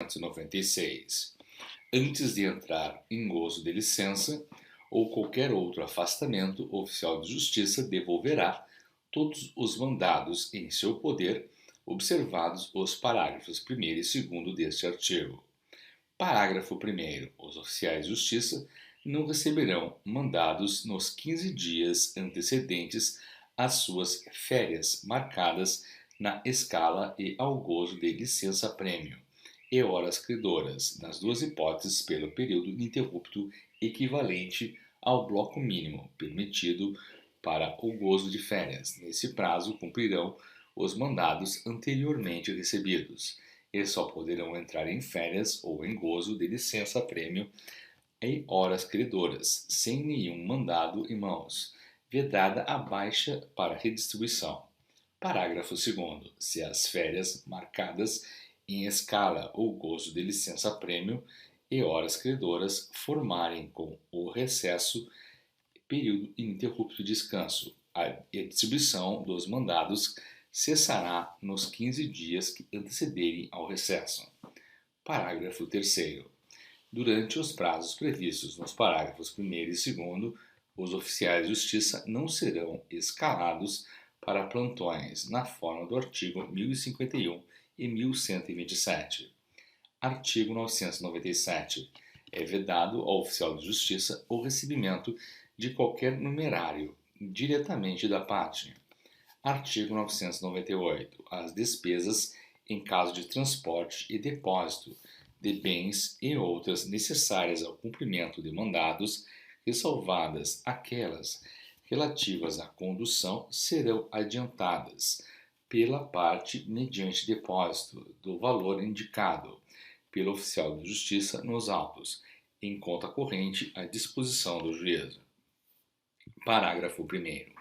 1996. Antes de entrar em gozo de licença ou qualquer outro afastamento, o oficial de justiça devolverá todos os mandados em seu poder, observados os parágrafos 1º e 2º deste artigo. Parágrafo 1º. Os oficiais de justiça não receberão mandados nos 15 dias antecedentes às suas férias marcadas na escala e ao gozo de licença-prêmio e horas credoras, nas duas hipóteses pelo período ininterrupto equivalente ao bloco mínimo permitido para o gozo de férias. Nesse prazo, cumprirão os mandados anteriormente recebidos e só poderão entrar em férias ou em gozo de licença-prêmio em horas credoras, sem nenhum mandado em mãos, vedada a baixa para redistribuição. Parágrafo 2º. Se as férias marcadas em escala ou gozo de licença-prêmio e horas credoras formarem com o recesso período ininterrupto de descanso, a distribuição dos mandados cessará nos 15 dias que antecederem ao recesso. Parágrafo 3º. Durante os prazos previstos nos parágrafos 1º e 2º, os oficiais de justiça não serão escalados para plantões na forma do artigo 1051 e 1127. Artigo 997. É vedado ao oficial de justiça o recebimento de qualquer numerário diretamente da pátria. Artigo 998. As despesas em caso de transporte e depósito de bens e outras necessárias ao cumprimento de mandados, ressalvadas aquelas relativas à condução, serão adiantadas pela parte mediante depósito do valor indicado pelo oficial de justiça nos autos, em conta corrente à disposição do juízo. Parágrafo 1º.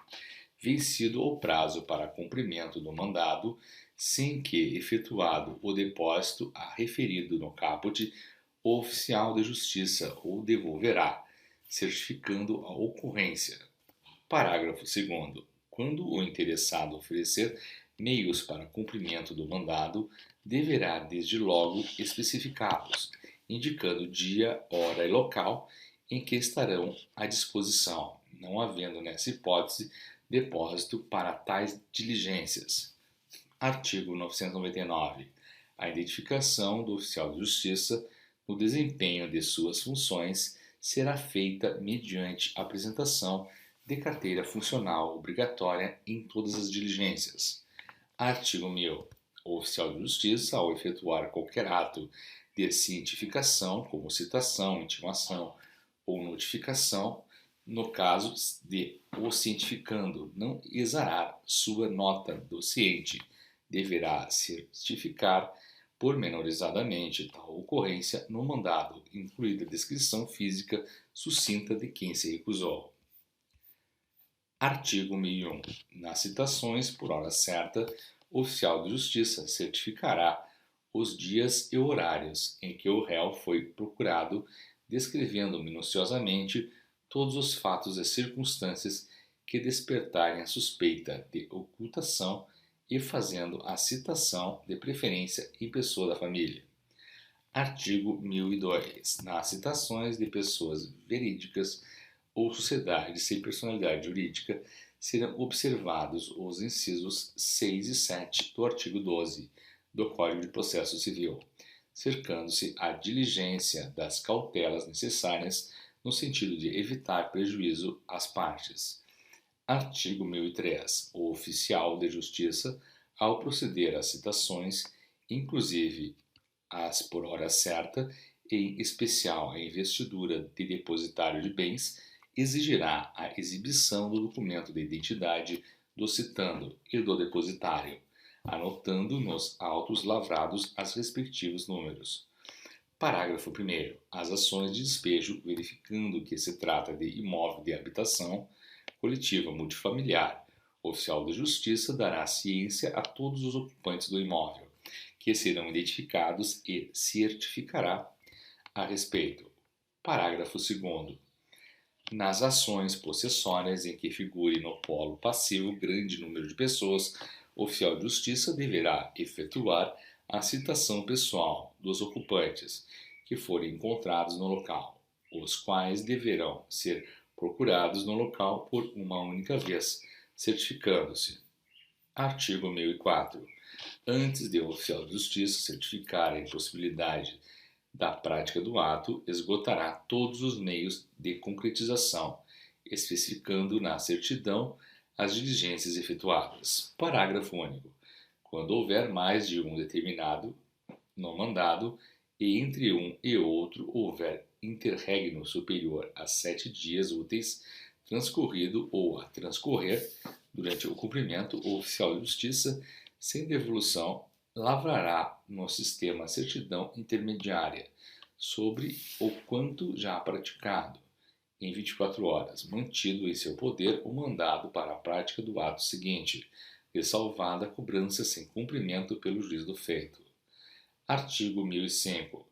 Vencido o prazo para cumprimento do mandado, sem que efetuado o depósito a referido no caput, o oficial de justiça o devolverá, certificando a ocorrência. Parágrafo 2º. Quando o interessado oferecer meios para cumprimento do mandado, deverá desde logo especificá-los, indicando dia, hora e local em que estarão à disposição, não havendo nessa hipótese depósito para tais diligências. Artigo 999. A identificação do oficial de justiça no desempenho de suas funções será feita mediante apresentação de carteira funcional obrigatória em todas as diligências. Artigo 1000. O oficial de justiça, ao efetuar qualquer ato de cientificação, como citação, intimação ou notificação, no caso de o cientificando não exarar sua nota do ciente, deverá certificar pormenorizadamente tal ocorrência no mandado, incluída a descrição física sucinta de quem se recusou. Artigo 1001. Nas citações por hora certa, o oficial de justiça certificará os dias e horários em que o réu foi procurado, descrevendo minuciosamente todos os fatos e circunstâncias que despertarem a suspeita de ocultação e fazendo a citação de preferência em pessoa da família. Artigo 1002. Nas citações de pessoas verídicas ou sociedades sem personalidade jurídica, serão observados os incisos 6 e 7 do artigo 12 do Código de Processo Civil, cercando-se a diligência das cautelas necessárias no sentido de evitar prejuízo às partes. Artigo 1003. O oficial de justiça, ao proceder às citações, inclusive as por hora certa, em especial a investidura de depositário de bens, exigirá a exibição do documento de identidade do citando e do depositário, anotando nos autos lavrados as respectivos números. Parágrafo 1º. As ações de despejo, verificando que se trata de imóvel de habitação coletiva multifamiliar, o oficial de justiça dará ciência a todos os ocupantes do imóvel, que serão identificados e certificará a respeito. Parágrafo 2º. Nas ações possessórias em que figure no polo passivo grande número de pessoas, o oficial de justiça deverá efetuar a citação pessoal dos ocupantes que forem encontrados no local, os quais deverão ser procurados no local por uma única vez, certificando-se. Artigo 1004. Antes de o oficial de justiça certificar a impossibilidade da prática do ato, esgotará todos os meios de concretização, especificando na certidão as diligências efetuadas. Parágrafo único. Quando houver mais de um determinado no mandado e entre um e outro houver interregno superior a 7 dias úteis transcorrido ou a transcorrer durante o cumprimento, o oficial de justiça, sem devolução, lavrará no sistema a certidão intermediária sobre o quanto já praticado, em 24 horas, mantido em seu poder o mandado para a prática do ato seguinte, ressalvada a cobrança sem cumprimento pelo juiz do feito. Artigo 1005.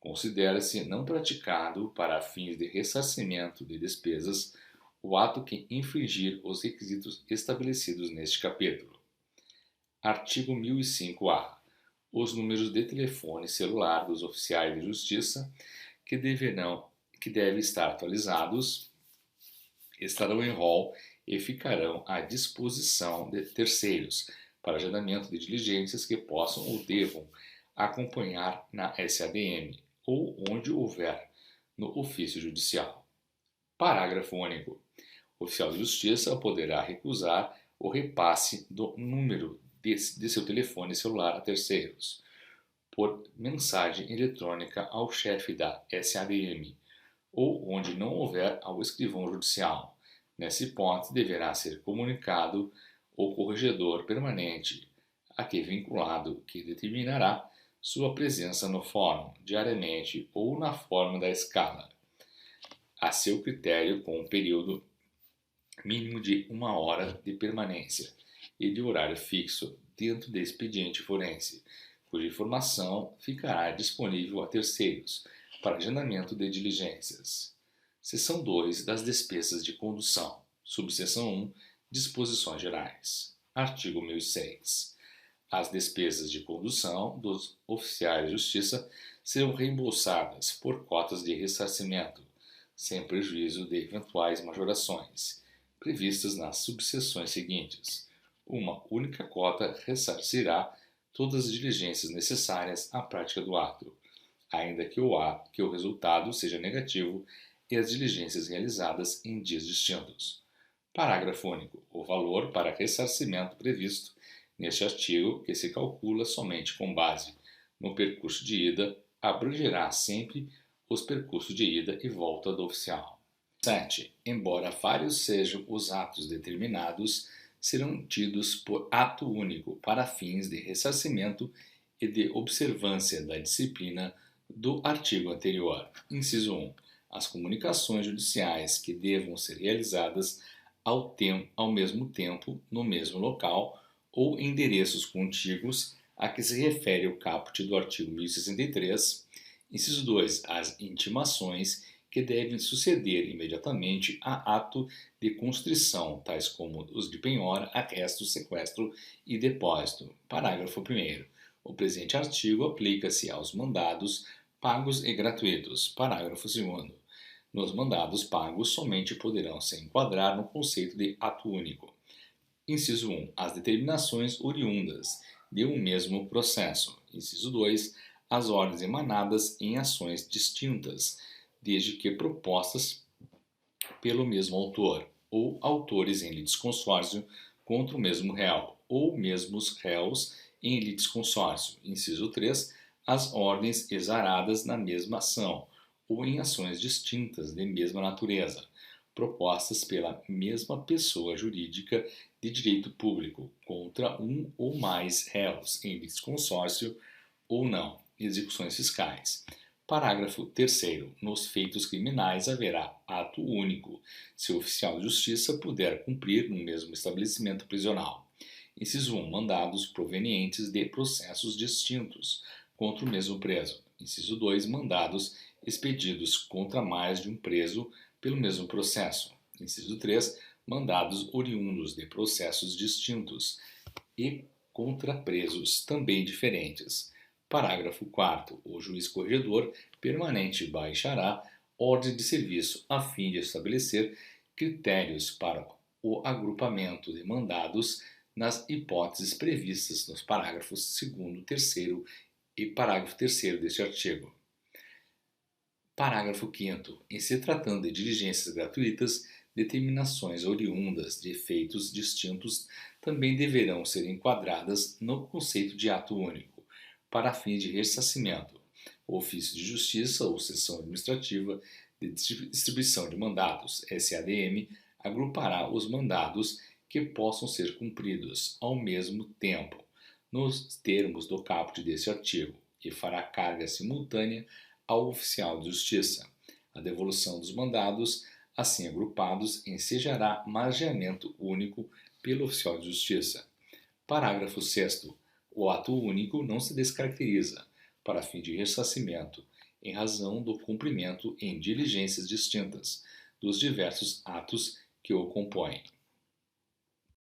Considera-se não praticado para fins de ressarcimento de despesas o ato que infringir os requisitos estabelecidos neste capítulo. Artigo 1005-A. Os números de telefone celular dos oficiais de justiça que devem estar atualizados estarão em rol e ficarão à disposição de terceiros para agendamento de diligências que possam ou devam acompanhar na SADM ou onde houver no ofício judicial. Parágrafo único. O oficial de justiça poderá recusar o repasse do número de seu telefone celular a terceiros, por mensagem eletrônica ao chefe da SADM, ou onde não houver ao escrivão judicial. Nessa hipótese, deverá ser comunicado o corregedor permanente, a que vinculado, que determinará sua presença no fórum, diariamente ou na forma da escala, a seu critério com um período mínimo de 1 hora de permanência e de horário fixo dentro do expediente forense, cuja informação ficará disponível a terceiros para agendamento de diligências. Seção 2 das despesas de condução. Subseção 1. Disposições gerais. Artigo 1006. As despesas de condução dos oficiais de justiça serão reembolsadas por cotas de ressarcimento, sem prejuízo de eventuais majorações, previstas nas subseções seguintes. Uma única cota ressarcirá todas as diligências necessárias à prática do ato, ainda que o resultado seja negativo e as diligências realizadas em dias distintos. Parágrafo único. O valor para ressarcimento previsto neste artigo, que se calcula somente com base no percurso de ida, abrangerá sempre os percursos de ida e volta do oficial. 7. Embora vários sejam os atos determinados, serão tidos por ato único para fins de ressarcimento e de observância da disciplina do artigo anterior. Inciso 1. As comunicações judiciais que devam ser realizadas ao mesmo tempo, no mesmo local ou endereços contíguos a que se refere o caput do artigo 1063. Inciso 2. As intimações que devem suceder imediatamente a ato de constrição, tais como os de penhora, arresto, sequestro e depósito. Parágrafo 1º. O presente artigo aplica-se aos mandados pagos e gratuitos. Parágrafo 2º. Nos mandados pagos somente poderão se enquadrar no conceito de ato único. Inciso 1. As determinações oriundas de um mesmo processo. Inciso 2. As ordens emanadas em ações distintas, desde que propostas pelo mesmo autor, ou autores em litisconsórcio contra o mesmo réu, ou mesmos réus em litisconsórcio. Inciso 3. As ordens exaradas na mesma ação, ou em ações distintas de mesma natureza, propostas pela mesma pessoa jurídica de direito público contra um ou mais réus em litisconsórcio ou não. Execuções fiscais. Parágrafo 3º. Nos feitos criminais haverá ato único, se o oficial de justiça puder cumprir no mesmo estabelecimento prisional. Inciso 1. Mandados provenientes de processos distintos contra o mesmo preso. Inciso 2. Mandados expedidos contra mais de um preso pelo mesmo processo. Inciso 3. Mandados oriundos de processos distintos e contra presos também diferentes. Parágrafo 4º. O juiz corregedor permanente baixará ordem de serviço a fim de estabelecer critérios para o agrupamento de mandados nas hipóteses previstas nos parágrafos 2º, 3º e parágrafo 3º deste artigo. Parágrafo 5º. Em se tratando de diligências gratuitas, determinações oriundas de efeitos distintos também deverão ser enquadradas no conceito de ato único, para fins de ressarcimento. O ofício de justiça ou seção administrativa de distribuição de mandados, SADM, agrupará os mandados que possam ser cumpridos ao mesmo tempo, nos termos do caput deste artigo, e fará carga simultânea ao oficial de justiça. A devolução dos mandados, assim agrupados, ensejará margeamento único pelo oficial de justiça. Parágrafo 6º. O ato único não se descaracteriza, para fim de ressarcimento, em razão do cumprimento em diligências distintas dos diversos atos que o compõem.